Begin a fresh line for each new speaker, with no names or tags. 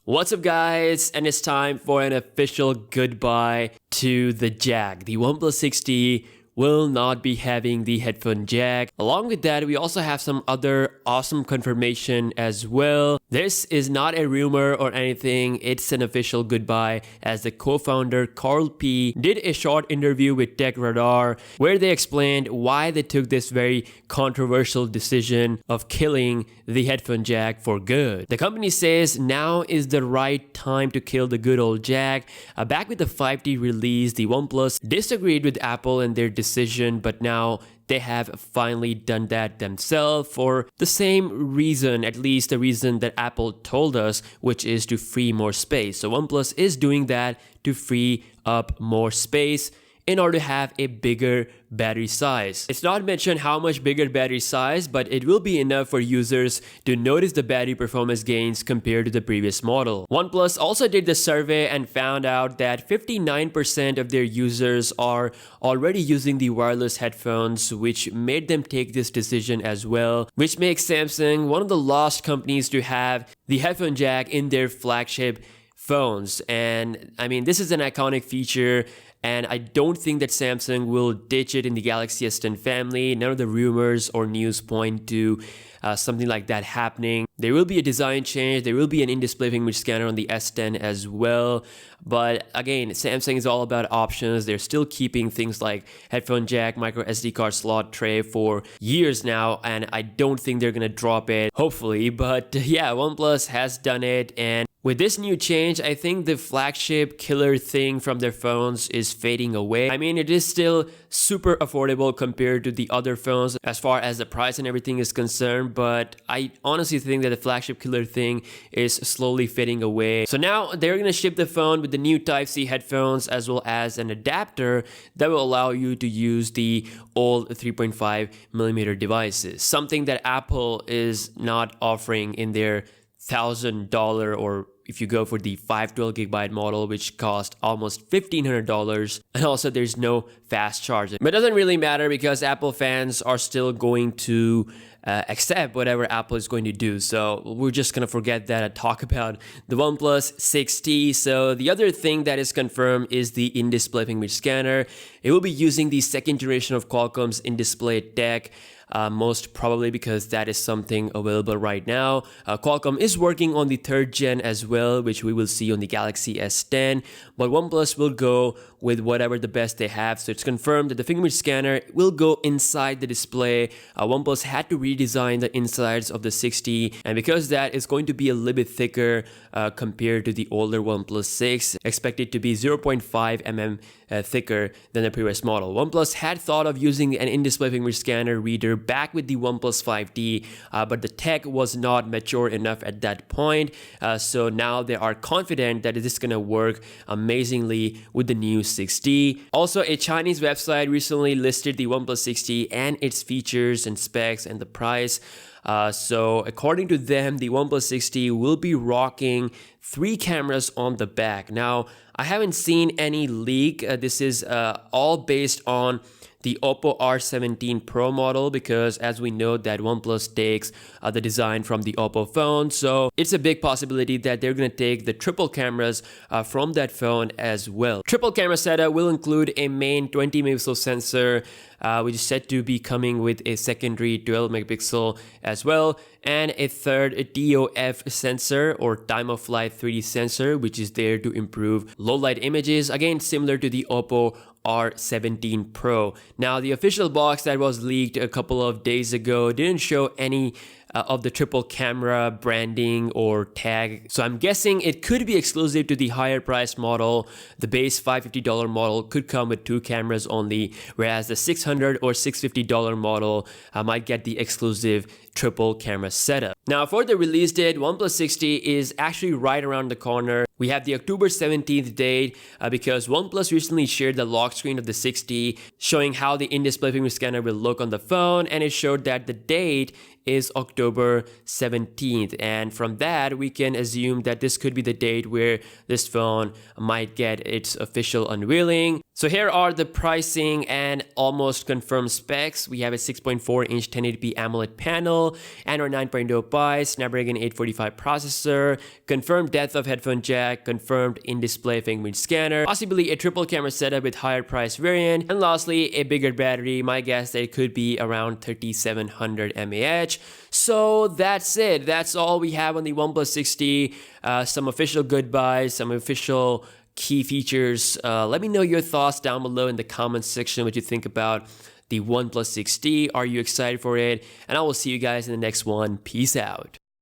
What's up guys, and it's time for an official goodbye to the jack. The OnePlus 6T will not be having the headphone jack. Along with that, we also have some other awesome confirmation as well. This is not a rumor or anything, it's an official goodbye, as the co-founder Carl P did a short interview with Tech Radar where they explained why they took this very controversial decision of killing the headphone jack for good. The company says now is the right time to kill the good old jack. Back with the 5T release, the OnePlus disagreed with Apple and their decision, but now they have finally done that themselves for the same reason, at least the reason that Apple told us, which is to free more space. So OnePlus is doing that to free up more space in order to have a bigger battery size. It's not mentioned how much bigger battery size, but it will be enough for users to notice the battery performance gains compared to the previous model. OnePlus also did the survey and found out that 59% of their users are already using the wireless headphones, which made them take this decision as well, which makes Samsung one of the last companies to have the headphone jack in their flagship phones. And I mean, this is an iconic feature, and I don't think that Samsung will ditch it in the Galaxy S10 family. None of the rumors or news point to something like that happening. There will be a design change. There will be an in-display fingerprint scanner on the S10 as well. But again, Samsung is all about options. They're still keeping things like headphone jack, micro SD card slot tray for years now, and I don't think they're gonna drop it, hopefully. But yeah, OnePlus has done it, and with this new change, I think the flagship killer thing from their phones is fading away. I mean, it is still super affordable compared to the other phones as far as the price and everything is concerned, but I honestly think that the flagship killer thing is slowly fading away. So now they're gonna ship the phone with the new Type-C headphones as well as an adapter that will allow you to use the old 3.5mm devices, something that Apple is not offering in their $1,000, or if you go for the 512GB model, which cost almost $1,500, and also there's no fast charging. But it doesn't really matter because Apple fans are still going to accept whatever Apple is going to do. So we're just gonna forget that and talk about the OnePlus 6T. So the other thing that is confirmed is the in-display fingerprint scanner. It will be using the second generation of Qualcomm's in-display tech. Most probably because that is something available right now. Qualcomm is working on the third gen as well, which we will see on the Galaxy S10, but OnePlus will go with whatever the best they have. So it's confirmed that the fingerprint scanner will go inside the display. OnePlus had to redesign the insides of the 6T, and because that is going to be a little bit thicker compared to the older OnePlus 6, expected to be 0.5mm thicker than the previous model. OnePlus had thought of using an in-display fingerprint scanner reader back with the OnePlus 5T, but the tech was not mature enough at that point. So now they are confident that it is going to work amazingly with the new 6T. Also, a Chinese website recently listed the OnePlus 6T and its features and specs and the price. So according to them, the OnePlus 6T will be rocking 3 cameras on the back. Now, I haven't seen any leak. This is all based on the Oppo R17 Pro model, because as we know that OnePlus takes the design from the Oppo phone. So it's a big possibility that they're going to take the triple cameras from that phone as well. Triple camera setup will include a main 20 megapixel sensor, which is said to be coming with a secondary 12 megapixel as well, and a third TOF sensor, or time of flight 3D sensor, which is there to improve low light images, again similar to the Oppo R17 Pro. Now, the official box that was leaked a couple of days ago didn't show any of the triple camera branding or tag. So I'm guessing it could be exclusive to the higher price model. The base $550 model could come with 2 cameras only, whereas the $600 or $650 model might get the exclusive triple camera setup. Now, for the release date, OnePlus 6T is actually right around the corner. We have the October 17th date because OnePlus recently shared the lock screen of the 6T showing how the in-display fingerprint scanner will look on the phone, and it showed that the date is October 17th, and from that we can assume that this could be the date where this phone might get its official unveiling. So here are the pricing and almost confirmed specs. We have a 6.4-inch 1080p AMOLED panel, Android 9.0 Pie, Snapdragon 845 processor, confirmed depth of headphone jack, confirmed in-display fingerprint scanner, possibly a triple camera setup with higher price variant, and lastly, a bigger battery. My guess that it could be around 3700 mAh. So that's it. That's all we have on the OnePlus 6T. Some official goodbyes, some official key features. Let me know your thoughts down below in the comments section, what you think about the OnePlus 6T. Are you excited for it? And I will see you guys in the next one. Peace out.